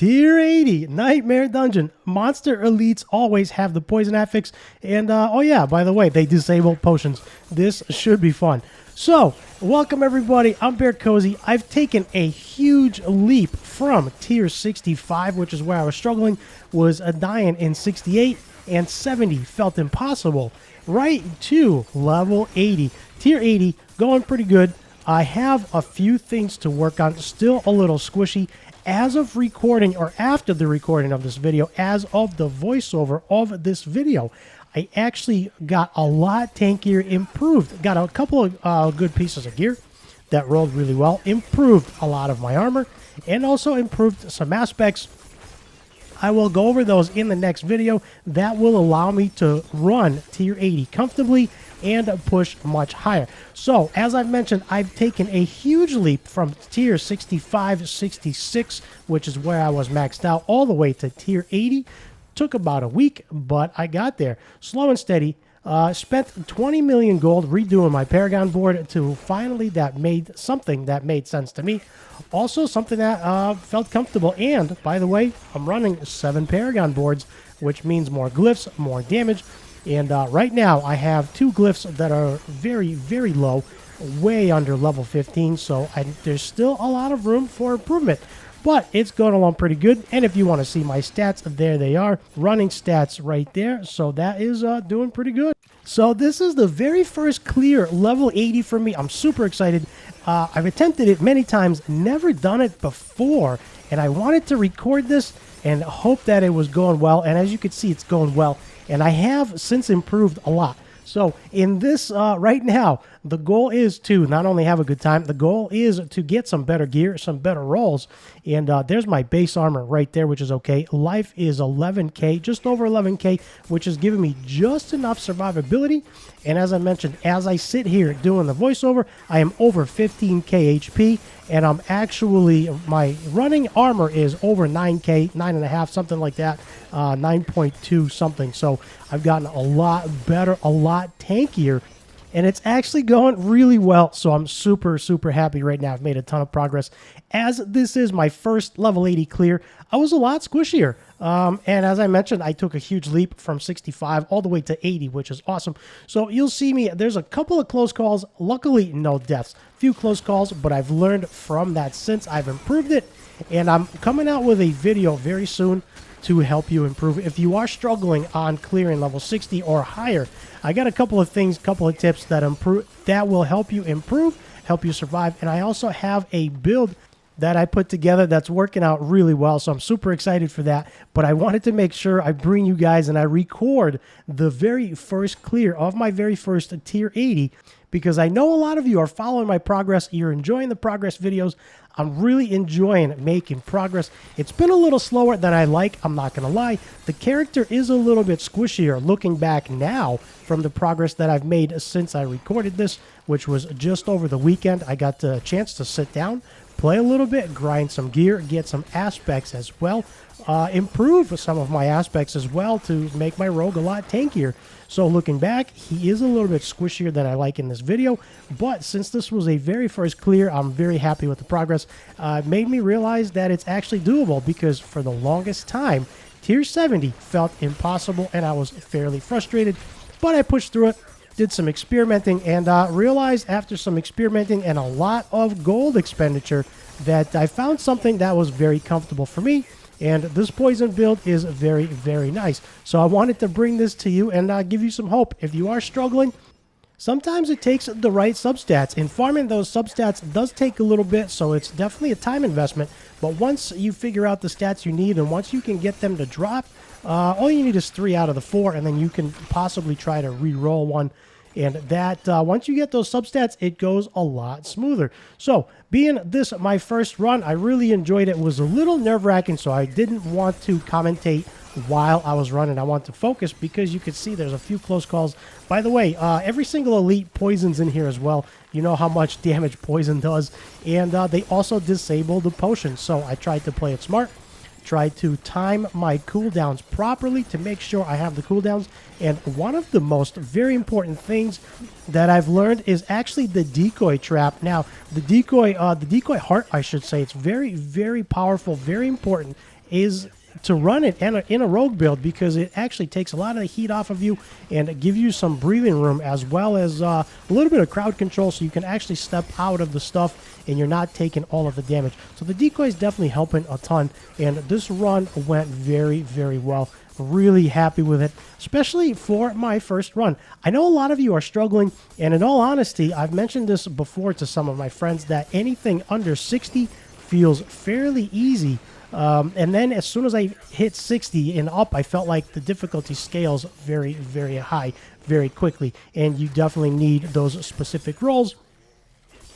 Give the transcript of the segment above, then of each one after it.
Tier 80 Nightmare Dungeon. Monster elites always have the poison affix. And, oh yeah, by the way, they disable potions. This should be fun. So, welcome everybody. I'm BearCozy. I've taken a huge leap from Tier 65, which is where I was struggling, was dying in 68, and 70 felt impossible, right to level 80. Tier 80, going pretty good. I have a few things to work on, still a little squishy. As of recording, or after the recording of this video, as of the voiceover of this video, I actually got a lot tankier, improved. Got a couple of good pieces of gear that rolled really well, improved a lot of my armor, and also improved some aspects. I will go over those in the next video. That will allow me to run Tier 80 comfortably and push much higher. So, as I've mentioned, I've taken a huge leap from Tier 65, 66, which is where I was maxed out, all the way to Tier 80. Took about a week, but I got there. Slow and steady. Spent 20 million gold redoing my Paragon board to finally that made something that made sense to me. Also something that felt comfortable. And, by the way, I'm running 7 Paragon boards, which means more glyphs, more damage. And right now I have 2 glyphs that are very, very low, way under level 15. So there's still a lot of room for improvement. But it's going along pretty good. And if you want to see my stats, there they are. Running stats right there. So that is doing pretty good. So this is the very first clear level 80 for me. I'm super excited. I've attempted it many times, never done it before. And I wanted to record this and hope that it was going well. And as you can see, it's going well. And I have since improved a lot. So in this right now, the goal is to not only have a good time, the goal is to get some better gear, some better rolls. And there's my base armor right there, which is okay. Life is 11k, just over 11k, which is giving me just enough survivability. And as I mentioned, as I sit here doing the voiceover, I am over 15k HP. And I'm actually, my running armor is over 9k, 9.5, something like that, 9.2 something. So I've gotten a lot better, a lot tankier. And it's actually going really well, so I'm super, super happy right now. I've made a ton of progress. As this is my first level 80 clear, I was a lot squishier. And as I mentioned, I took a huge leap from 65 all the way to 80, which is awesome. So you'll see me, there's a couple of close calls. Luckily, no deaths. Few close calls, but I've learned from that since I've improved it. And I'm coming out with a video very soon to help you improve. If you are struggling on clearing level 60 or higher, I got a couple of things, couple of tips that will help you improve, help you survive. And I also have a build that I put together that's working out really well, so I'm super excited for that. But I wanted to make sure I bring you guys and I record the very first clear of my very first Tier 80, because I know a lot of you are following my progress. You're enjoying the progress videos. I'm really enjoying making progress. It's been a little slower than I like, I'm not going to lie. The character is a little bit squishier looking back now from the progress that I've made since I recorded this, which was just over the weekend. I got the chance to sit down, play a little bit, grind some gear, get some aspects as well, improve some of my aspects as well to make my rogue a lot tankier. So looking back, he is a little bit squishier than I like in this video, but since this was a very first clear, I'm very happy with the progress. It made me realize that it's actually doable, because for the longest time, Tier 70 felt impossible and I was fairly frustrated, but I pushed through it. Did some experimenting and realized after some experimenting and a lot of gold expenditure that I found something that was very comfortable for me. And this poison build is very, very nice. So I wanted to bring this to you and give you some hope. If you are struggling, sometimes it takes the right substats. And farming those substats does take a little bit, so it's definitely a time investment. But once you figure out the stats you need and once you can get them to drop, all you need is 3 out of the 4, and then you can possibly try to re-roll one. And that, once you get those substats, it goes a lot smoother. So, being this my first run, I really enjoyed it. It was a little nerve-wracking, so I didn't want to commentate while I was running. I want to focus because you can see there's a few close calls. By the way, every single elite poison's in here as well. You know how much damage poison does. And they also disable the potion, so I tried to play it smart. Try to time my cooldowns properly to make sure I have the cooldowns. And one of the most very important things that I've learned is actually the decoy trap. Now, the decoy heart, I should say, it's very, very powerful, very important. is to run it in a rogue build, because it actually takes a lot of the heat off of you and it gives you some breathing room, as well as a little bit of crowd control, so you can actually step out of the stuff and you're not taking all of the damage. So the decoy is definitely helping a ton, and this run went very, very well. Really happy with it, especially for my first run. I know a lot of you are struggling, and in all honesty, I've mentioned this before to some of my friends, that anything under 60 feels fairly easy. And then as soon as I hit 60 and up, I felt like the difficulty scales very, very high very quickly. And you definitely need those specific roles.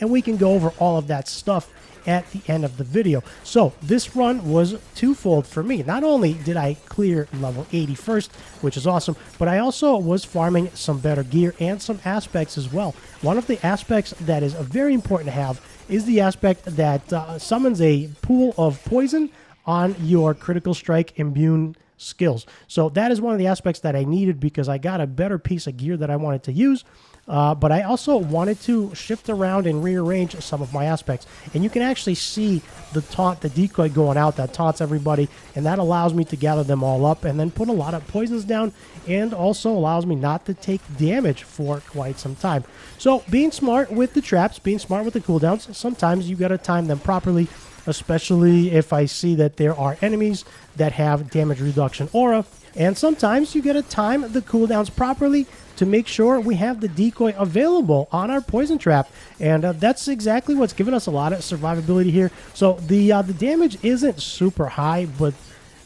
And we can go over all of that stuff at the end of the video. So this run was twofold for me. Not only did I clear level 80 first, which is awesome, but I also was farming some better gear and some aspects as well. One of the aspects that is very important to have is the aspect that summons a pool of poison on your critical strike immune skills. So that is one of the aspects that I needed, because I got a better piece of gear that I wanted to use. But I also wanted to shift around and rearrange some of my aspects. And you can actually see the taunt, the decoy going out that taunts everybody. And that allows me to gather them all up and then put a lot of poisons down, and also allows me not to take damage for quite some time. So being smart with the traps, being smart with the cooldowns, sometimes you got to time them properly, especially if I see that there are enemies that have damage reduction aura. And sometimes you got to time the cooldowns properly to make sure we have the decoy available on our poison trap. And that's exactly what's given us a lot of survivability here. So the damage isn't super high, but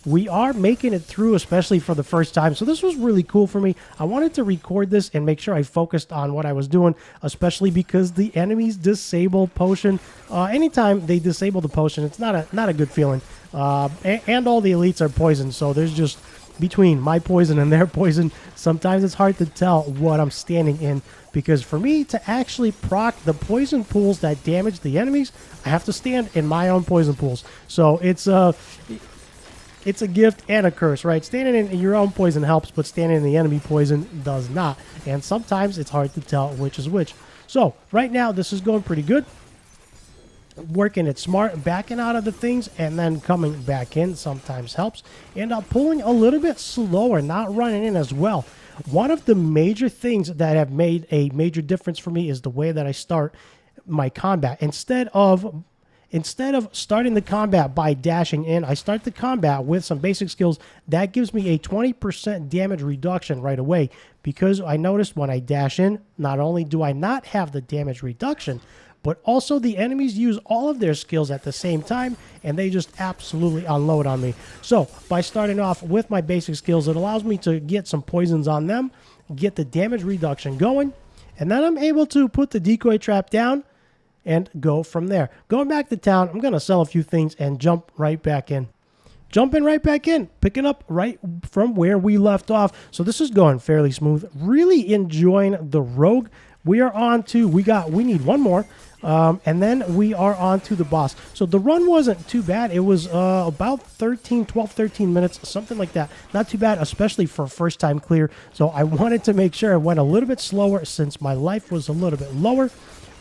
we are making it through, especially for the first time. So this was really cool for me. I wanted to record this and make sure I focused on what I was doing, especially because the enemies disable potion. Anytime they disable the potion, it's not a good feeling. And all the elites are poisoned, so there's just, between my poison and their poison, sometimes it's hard to tell what I'm standing in, because for me to actually proc the poison pools that damage the enemies, I have to stand in my own poison pools. So it's a gift and a curse, right? Standing in your own poison helps, but standing in the enemy poison does not. And sometimes it's hard to tell which is which. So right now, this is going pretty good. Working it smart, backing out of the things and then coming back in sometimes helps. And pulling a little bit slower, not running in as well. One of the major things that have made a major difference for me is the way that I start my combat. Instead of starting the combat by dashing in, I start the combat with some basic skills. That gives me a 20% damage reduction right away, because I noticed when I dash in, not only do I not have the damage reduction, but also the enemies use all of their skills at the same time, and they just absolutely unload on me. So by starting off with my basic skills, it allows me to get some poisons on them, get the damage reduction going, and then I'm able to put the decoy trap down and go from there. Going back to town, I'm going to sell a few things and jump right back in. Jumping right back in, picking up right from where we left off. So this is going fairly smooth. Really enjoying the rogue. We are on to, we need one more, and then we are on to the boss. So the run wasn't too bad. It was about 12, 13 minutes, something like that. Not too bad, especially for a first time clear. So I wanted to make sure I went a little bit slower since my life was a little bit lower.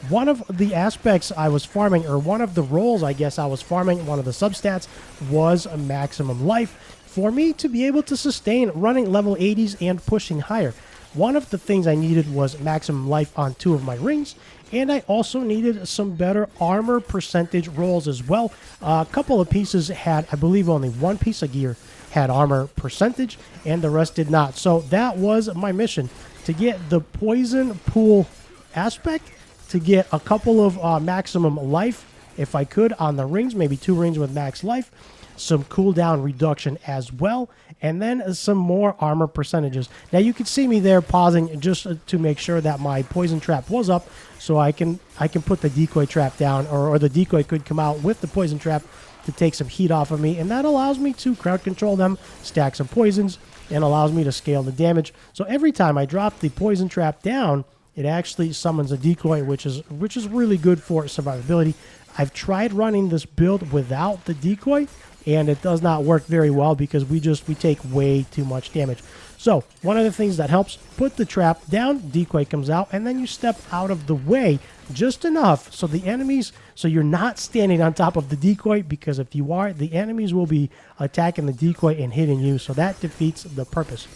One of the aspects I was farming, or one of the roles I guess I was farming, one of the substats was a maximum life for me to be able to sustain running level 80s and pushing higher. One of the things I needed was maximum life on 2 of my rings, and I also needed some better armor percentage rolls as well. A couple of pieces had, I believe only one piece of gear had armor percentage, and the rest did not. So that was my mission, to get the poison pool aspect, to get a couple of maximum life, if I could, on the rings, maybe 2 rings with max life, some cooldown reduction as well, and then some more armor percentages. Now you can see me there pausing just to make sure that my poison trap was up, so I can put the decoy trap down, or the decoy could come out with the poison trap to take some heat off of me, and that allows me to crowd control them, stack some poisons, and allows me to scale the damage. So every time I drop the poison trap down, it actually summons a decoy, which is really good for survivability. I've tried running this build without the decoy, and it does not work very well because we take way too much damage. So one of the things that helps, put the trap down, decoy comes out, and then you step out of the way just enough so the enemies, so you're not standing on top of the decoy, because if you are, the enemies will be attacking the decoy and hitting you, so that defeats the purpose.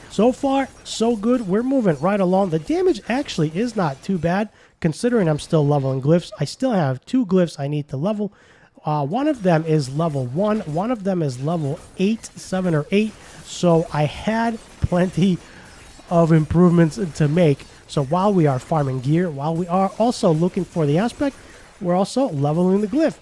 So far, so good. We're moving right along. The damage actually is not too bad, considering I'm still leveling glyphs. I still have 2 glyphs I need to level. One of them is level 1. One of them is level 8, 7, or 8. So I had plenty of improvements to make. So while we are farming gear, while we are also looking for the aspect, we're also leveling the glyph.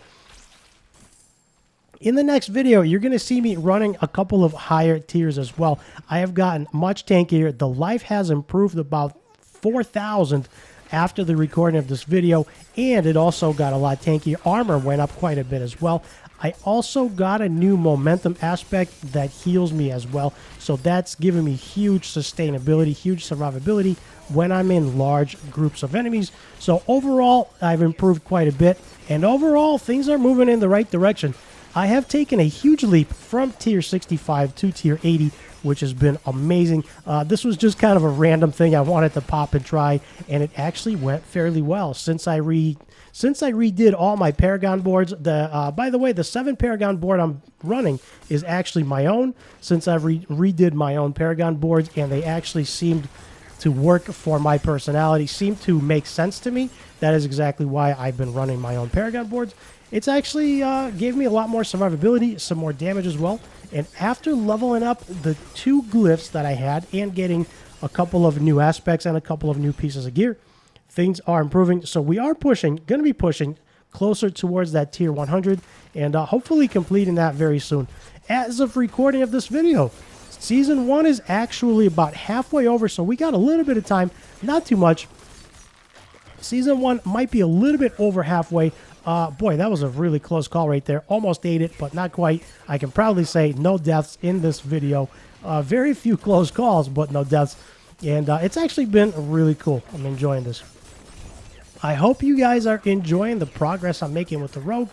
In the next video, you're going to see me running a couple of higher tiers as well. I have gotten much tankier. The life has improved about 4,000 after the recording of this video, and it also got a lot tankier. Armor went up quite a bit as well. I also got a new momentum aspect that heals me as well, so that's giving me huge sustainability, huge survivability when I'm in large groups of enemies. So overall, I've improved quite a bit, and overall, things are moving in the right direction. I have taken a huge leap from tier 65 to tier 80, which has been amazing. This was just kind of a random thing I wanted to pop and try, and it actually went fairly well. Since I redid all my Paragon boards, by the way, the 7 Paragon board I'm running is actually my own, since I've redid my own Paragon boards, and they actually seemed to work for my personality, seemed to make sense to me. That is exactly why I've been running my own Paragon boards. It's actually gave me a lot more survivability, some more damage as well. And after leveling up the 2 glyphs that I had and getting a couple of new aspects and a couple of new pieces of gear, things are improving. So we are going to be pushing closer towards that tier 100 and hopefully completing that very soon. As of recording of this video, Season 1 is actually about halfway over, so we got a little bit of time, not too much. Season 1 might be a little bit over halfway. Boy, that was a really close call right there. Almost ate it, but not quite. I can proudly say no deaths in this video. Very few close calls, but no deaths. And it's actually been really cool. I'm enjoying this. I hope you guys are enjoying the progress I'm making with the Rogue.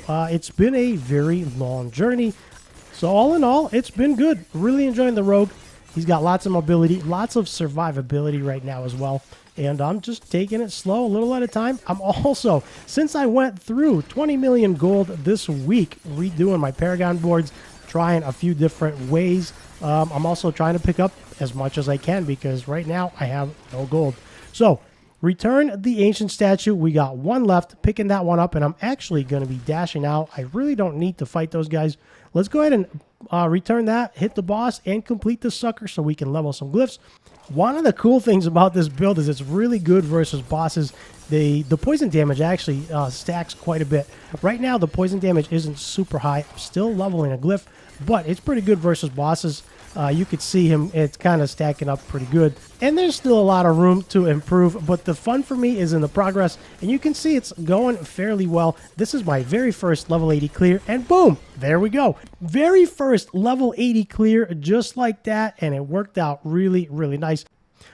It's been a very long journey. So all in all, it's been good. Really enjoying the Rogue. He's got lots of mobility, lots of survivability right now as well. And I'm just taking it slow, a little at a time. I'm also, since I went through 20 million gold this week, redoing my Paragon boards, trying a few different ways. I'm also trying to pick up as much as I can because right now I have no gold. So, return the ancient statue. We got 1 left, picking that one up, and I'm actually going to be dashing out. I really don't need to fight those guys. Let's go ahead and return that, hit the boss, and complete this sucker so we can level some glyphs. One of the cool things about this build is it's really good versus bosses. The poison damage actually stacks quite a bit. Right now, the poison damage isn't super high. I'm still leveling a glyph, but it's pretty good versus bosses. You could see him, it's kind of stacking up pretty good. And there's still a lot of room to improve, but the fun for me is in the progress, and you can see it's going fairly well. This is my very first level 80 clear, and boom, there we go. Very first level 80 clear, just like that, and it worked out really, really nice.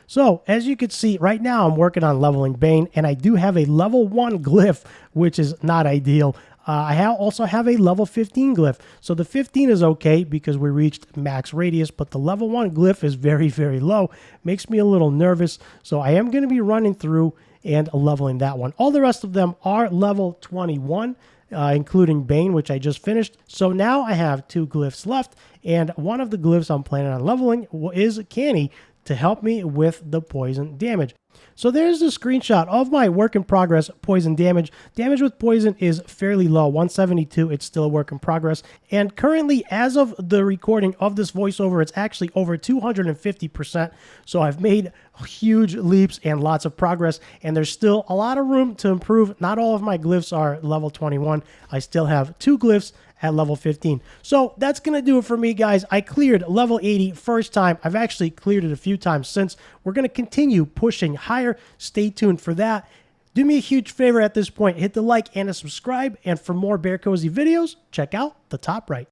So, as you can see, right now I'm working on leveling Bane, and I do have a level 1 glyph, which is not ideal. I also have a level 15 glyph. So the 15 is okay because we reached max radius, but the level 1 glyph is very, very low. Makes me a little nervous. So I am going to be running through and leveling that one. All the rest of them are level 21, including Bane, which I just finished. So now I have 2 glyphs left, and one of the glyphs I'm planning on leveling is Canny to help me with the poison damage. So there's a screenshot of my work in progress poison damage. Damage with poison is fairly low, 172. It's still a work in progress. And currently, as of the recording of this voiceover, it's actually over 250%. So I've made huge leaps and lots of progress. And there's still a lot of room to improve. Not all of my glyphs are level 21. I still have 2 glyphs at level 15. So that's going to do it for me, guys. I cleared level 80 first time. I've actually cleared it a few times since. We're going to continue pushing higher. Stay tuned for that. Do me a huge favor at this point. Hit the like and a subscribe. And for more BearCozy videos, check out the top right.